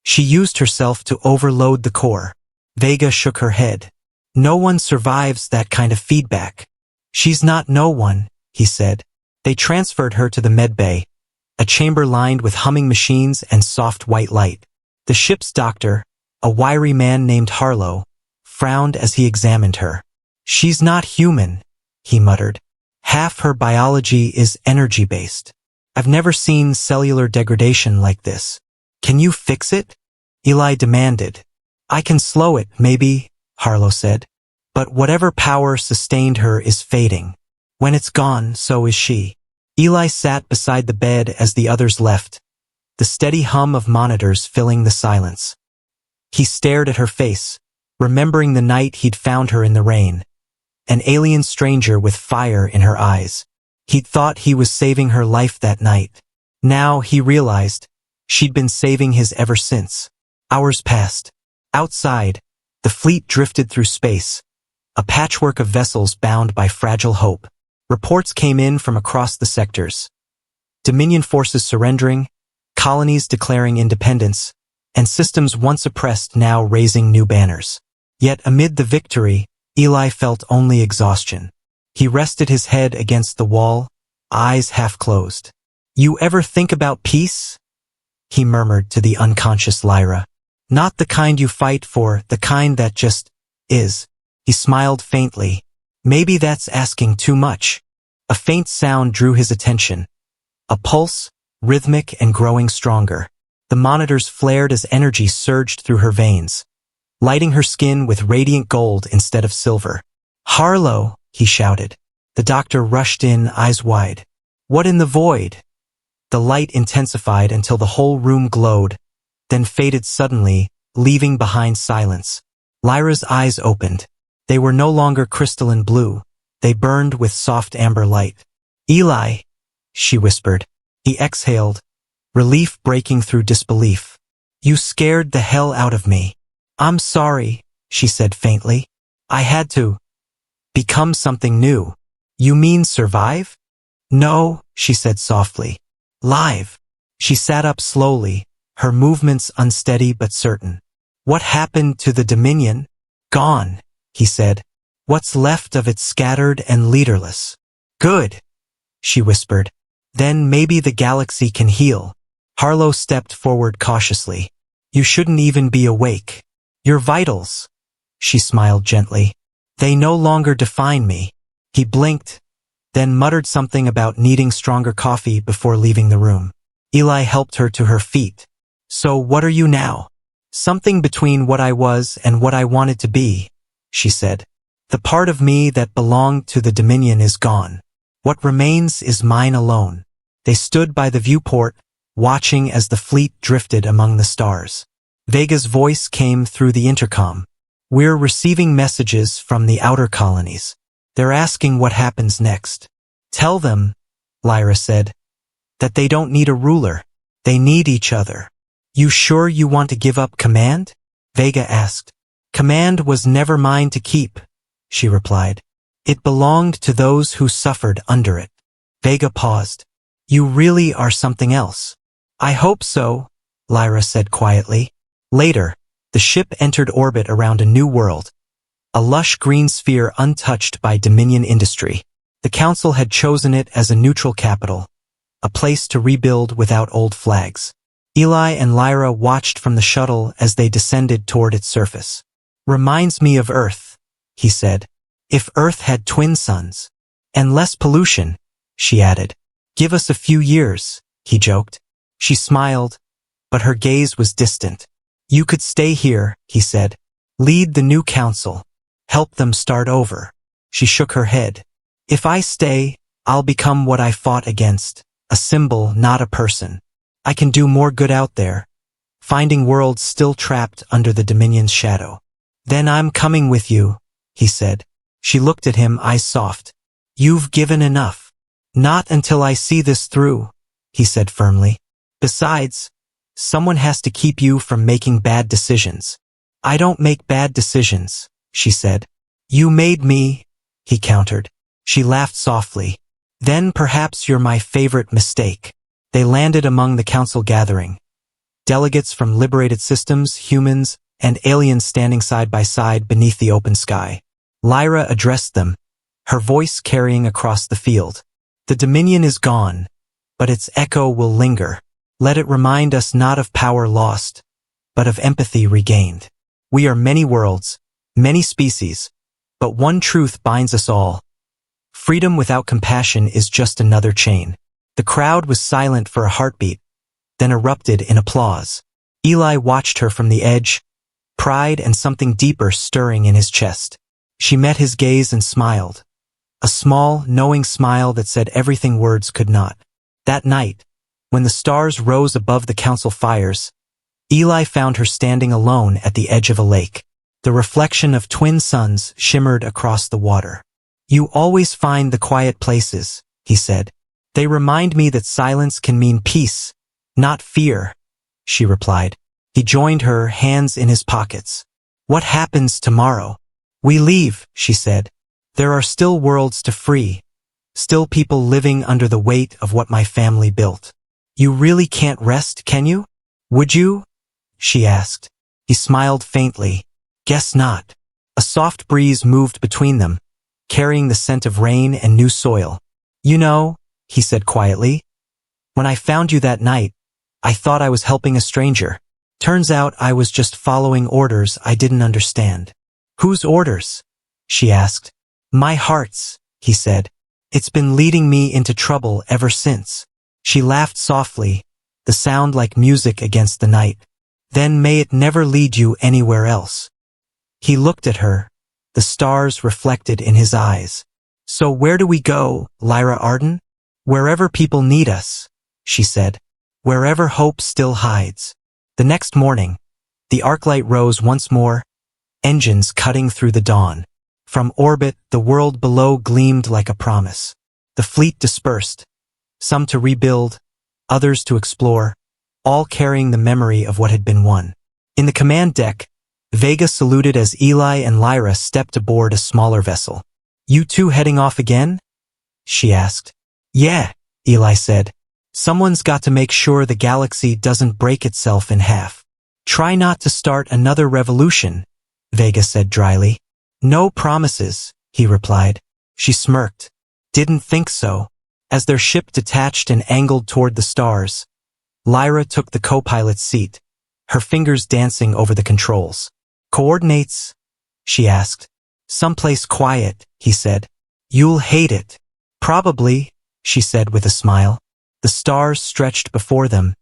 She used herself to overload the core. Vega shook her head. No one survives that kind of feedback. She's not no one, he said. They transferred her to the medbay, a chamber lined with humming machines and soft white light. The ship's doctor, a wiry man named Harlow, frowned as he examined her. She's not human, he muttered. Half her biology is energy-based. I've never seen cellular degradation like this. Can you fix it? Eli demanded. I can slow it, maybe, Harlow said. But whatever power sustained her is fading. When it's gone, so is she. Eli sat beside the bed as the others left, the steady hum of monitors filling the silence. He stared at her face, remembering the night he'd found her in the rain. An alien stranger with fire in her eyes. He'd thought he was saving her life that night. Now he realized she'd been saving his ever since. Hours passed. Outside, the fleet drifted through space, a patchwork of vessels bound by fragile hope. Reports came in from across the sectors. Dominion forces surrendering, colonies declaring independence, and systems once oppressed now raising new banners. Yet amid the victory, Eli felt only exhaustion. He rested his head against the wall, eyes half closed. You ever think about peace? He murmured to the unconscious Lyra. Not the kind you fight for, the kind that just is. He smiled faintly. Maybe that's asking too much. A faint sound drew his attention. A pulse, rhythmic and growing stronger. The monitors flared as energy surged through her veins, lighting her skin with radiant gold instead of silver. Harlow, he shouted. The doctor rushed in, eyes wide. What in the void? The light intensified until the whole room glowed, then faded suddenly, leaving behind silence. Lyra's eyes opened. They were no longer crystalline blue. They burned with soft amber light. Eli, she whispered. He exhaled, relief breaking through disbelief. You scared the hell out of me. I'm sorry, she said faintly. I had to become something new. You mean survive? No, she said softly. Live. She sat up slowly, her movements unsteady but certain. What happened to the Dominion? Gone, he said. What's left of it scattered and leaderless. Good, she whispered. Then maybe the galaxy can heal. Harlow stepped forward cautiously. You shouldn't even be awake. Your vitals, she smiled gently. They no longer define me. He blinked, then muttered something about needing stronger coffee before leaving the room. Eli helped her to her feet. So what are you now? Something between what I was and what I wanted to be, she said. The part of me that belonged to the Dominion is gone. What remains is mine alone. They stood by the viewport, watching as the fleet drifted among the stars. Vega's voice came through the intercom. We're receiving messages from the outer colonies. They're asking what happens next. Tell them, Lyra said, that they don't need a ruler. They need each other. You sure you want to give up command? Vega asked. Command was never mine to keep, she replied. It belonged to those who suffered under it. Vega paused. You really are something else. I hope so, Lyra said quietly. Later, the ship entered orbit around a new world, a lush green sphere untouched by Dominion industry. The Council had chosen it as a neutral capital, a place to rebuild without old flags. Eli and Lyra watched from the shuttle as they descended toward its surface. Reminds me of Earth, he said. If Earth had twin suns. And less pollution, she added. Give us a few years, he joked. She smiled, but her gaze was distant. You could stay here, he said. Lead the new council. Help them start over. She shook her head. If I stay, I'll become what I fought against. A symbol, not a person. I can do more good out there, finding worlds still trapped under the Dominion's shadow. Then I'm coming with you, he said. She looked at him, eyes soft. You've given enough. Not until I see this through, he said firmly. Besides, someone has to keep you from making bad decisions. I don't make bad decisions, she said. You made me, he countered. She laughed softly. Then perhaps you're my favorite mistake. They landed among the council gathering. delegates from liberated systems, humans, and aliens standing side by side beneath the open sky. Lyra addressed them, her voice carrying across the field. The Dominion is gone, but its echo will linger. Let it remind us not of power lost, but of empathy regained. We are many worlds, many species, but one truth binds us all. Freedom without compassion is just another chain. The crowd was silent for a heartbeat, then erupted in applause. Eli watched her from the edge, pride and something deeper stirring in his chest. She met his gaze and smiled. A small, knowing smile that said everything words could not. That night, when the stars rose above the council fires, Eli found her standing alone at the edge of a lake. The reflection of twin suns shimmered across the water. You always find the quiet places, he said. They remind me that silence can mean peace, not fear, she replied. He joined her, hands in his pockets. What happens tomorrow? We leave, she said. There are still worlds to free, still people living under the weight of what my family built. You really can't rest, can you? Would you? She asked. He smiled faintly. Guess not. A soft breeze moved between them, carrying the scent of rain and new soil. You know, he said quietly, when I found you that night, I thought I was helping a stranger. Turns out I was just following orders I didn't understand. Whose orders? She asked. My heart's, he said. It's been leading me into trouble ever since. She laughed softly, the sound like music against the night. Then may it never lead you anywhere else. He looked at her, the stars reflected in his eyes. So where do we go, Lyra Arden? Wherever people need us, she said. Wherever hope still hides. The next morning, the arclight rose once more, engines cutting through the dawn. From orbit, the world below gleamed like a promise. The fleet dispersed, some to rebuild, others to explore, all carrying the memory of what had been won. In the command deck, Vega saluted as Eli and Lyra stepped aboard a smaller vessel. You two heading off again? She asked. Yeah, Eli said. Someone's got to make sure the galaxy doesn't break itself in half. Try not to start another revolution, Vega said dryly. No promises, he replied. She smirked. Didn't think so. As their ship detached and angled toward the stars, Lyra took the co-pilot's seat, her fingers dancing over the controls. Coordinates? She asked. Someplace quiet, he said. You'll hate it. Probably, she said with a smile. The stars stretched before them,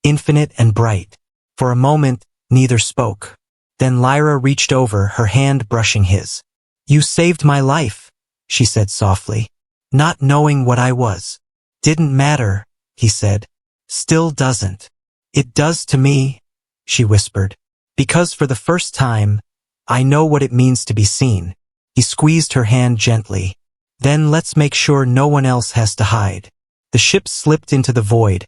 infinite and bright. For a moment, neither spoke. Then Lyra reached over, her hand brushing his. You saved my life, she said softly. Not knowing what I was. Didn't matter, he said. Still doesn't. It does to me, she whispered. Because for the first time, I know what it means to be seen. He squeezed her hand gently. Then let's make sure no one else has to hide. The ship slipped into the void,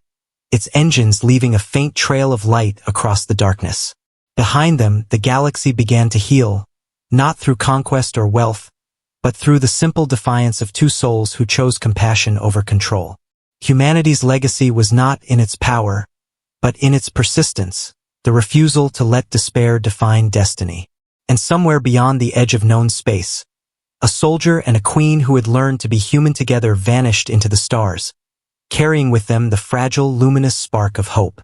its engines leaving a faint trail of light across the darkness. Behind them, the galaxy began to heal, not through conquest or wealth, but through the simple defiance of two souls who chose compassion over control. Humanity's legacy was not in its power, but in its persistence, the refusal to let despair define destiny. And somewhere beyond the edge of known space, a soldier and a queen who had learned to be human together vanished into the stars, carrying with them the fragile, luminous spark of hope.